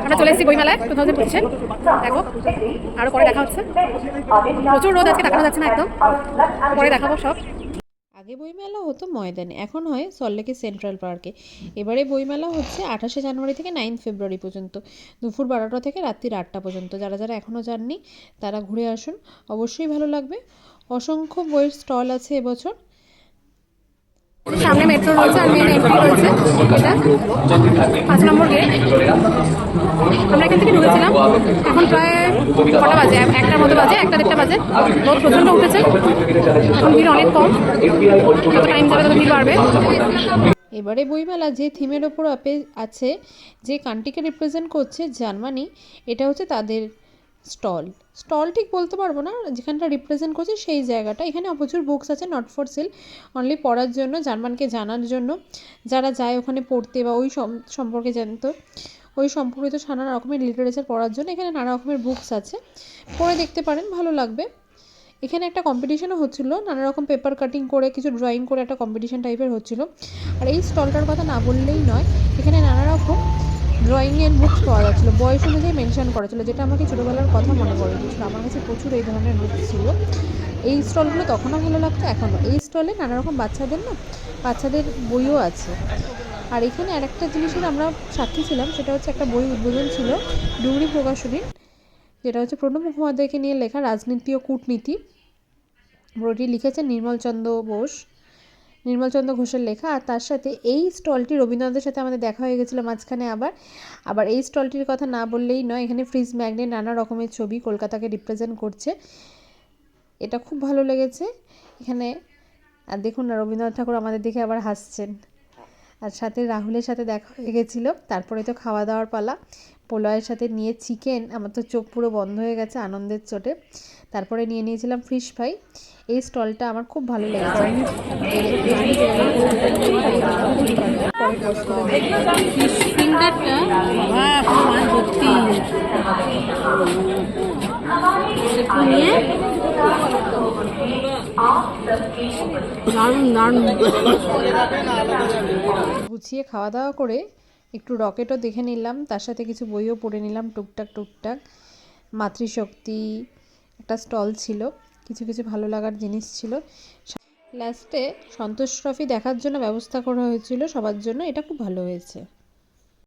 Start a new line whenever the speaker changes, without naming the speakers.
আমরা চলে এসেছি বইমেলায় 2025-এ। দেখো আরো পরে দেখা হচ্ছে। প্রচুর রোদ, আজকে দেখানো যাচ্ছে না একদম, পরে দেখাবো সব।
আগে বইমেলা হতো ময়দানে, এখন হয় সল্টলেকের সেন্ট্রাল পার্কে। এবারে বইমেলা হচ্ছে 28শে জানুয়ারি থেকে 9 ফেব্রুয়ারি পর্যন্ত, দুপুর 12টা থেকে রাত্রি 8টা পর্যন্ত। যারা যারা এখনও যাননি তারা ঘুরে আসুন, অবশ্যই ভালো লাগবে। অসংখ্য বইয়ের স্টল আছে এবছর।
সামনে মেট্রো রয়েছে আর মেন এন্ট্রি রয়েছে, এটা 5 নম্বর গেট। আমরা এখান থেকে ঢুকেছিলাম, এখন প্রায় কটা বাজে, 1টার মতো বাজে, 1টা-1:30 বাজে। রোদ প্রচণ্ড উঠেছে, এখন ভিড় অনেক কম, যত টাইম যাবে তত ভিড় বাড়বে।
এবারে বইমেলা যে থিমের ওপর আছে, যে কান্ট্রিকে রিপ্রেজেন্ট করছে জার্মানি, এটা হচ্ছে তাদের স্টল। স্টল ঠিক বলতে পারবো না, যেখানটা রিপ্রেজেন্ট করছে সেই জায়গাটা। এখানে প্রচুর বুকস আছে, নট ফর সেল, অনলি পড়ার জন্য, জার্মানকে জানার জন্য। যারা যায় ওখানে পড়তে বা ওই সম্পর্কে জানতো, ওই সম্পর্কিত নানা রকমের লিটারেচার পড়ার জন্য এখানে নানা রকমের বুকস আছে, পড়ে দেখতে পারেন, ভালো লাগবে। এখানে একটা কম্পিটিশনও হচ্ছিলো, নানা রকম পেপার কাটিং করে, কিছু ড্রয়িং করে একটা কম্পিটিশন টাইপের হচ্ছিলো। আর এই স্টলটার কথা না বললেই নয়, এখানে নানা রকম ড্রয়িংয়ের বুকস পাওয়া যাচ্ছিলো, বয়স অনুযায়ী মেনশন করা ছিল, যেটা আমাকে ছোটোবেলার কথা মনে পড়ে দিয়েছিলো। আমার কাছে প্রচুর এই ধরনের বুকস ছিল। এই স্টলগুলো তখনও ভালো লাগতো, এখনও। এই স্টলে নানা রকম বাচ্চাদের বইও আছে। আর এখানে আরেকটা জিনিসের আমরা সাক্ষী ছিলাম, সেটা হচ্ছে একটা বই উদ্বোধন ছিল ডুংরি প্রকাশনীর, যেটা হচ্ছে প্রণব মুখোপাধ্যায়কে নিয়ে লেখা রাজনীতি ও কূটনীতি। বইটি লিখেছেন নির্মলচন্দ্র ঘোষের লেখা। আর তার সাথে এই স্টলটি রবীন্দ্রনাথের সাথে আমাদের দেখা হয়ে গেছিলো মাঝখানে। আবার এই স্টলটির কথা না বললেই নয়, এখানে ফ্রিজ ম্যাগনেট, নানা রকমের ছবি কলকাতাকে রিপ্রেজেন্ট করছে, এটা খুব ভালো লেগেছে এখানে। আর দেখুন না, রবীন্দ্রনাথ ঠাকুর আমাদের দেখে আবার হাসছেন। আর সাথে রাহুলের সাথে দেখা হয়ে গেছিলো। তারপরে তো খাওয়া দাওয়ার পালা, পোলাওয়ের সাথে নিয়ে চিকেন, আমার তো চোখ পুরো বন্ধ হয়ে গেছে আনন্দের চোটে। তারপরে নিয়েছিলাম ফিশ ফ্রাই। এই স্টলটা আমার খুব ভালো লেগেছে।
ফিশ ফিঙ্গারটা পুরো মাছ ভর্তি, নিয়ে দারুণ দারুণ।
গুছিয়ে খাওয়া দাওয়া করে একটু রকেটও দেখে নিলাম, তার সাথে কিছু বইও পড়ে নিলাম টুকটাক। মাতৃশক্তি একটা স্টল ছিল, কিছু কিছু ভালো লাগার জিনিস ছিল। লাস্টে সন্তোষ ট্রফি দেখার জন্য ব্যবস্থা করা হয়েছিল সবার জন্য, এটা খুব ভালো হয়েছে।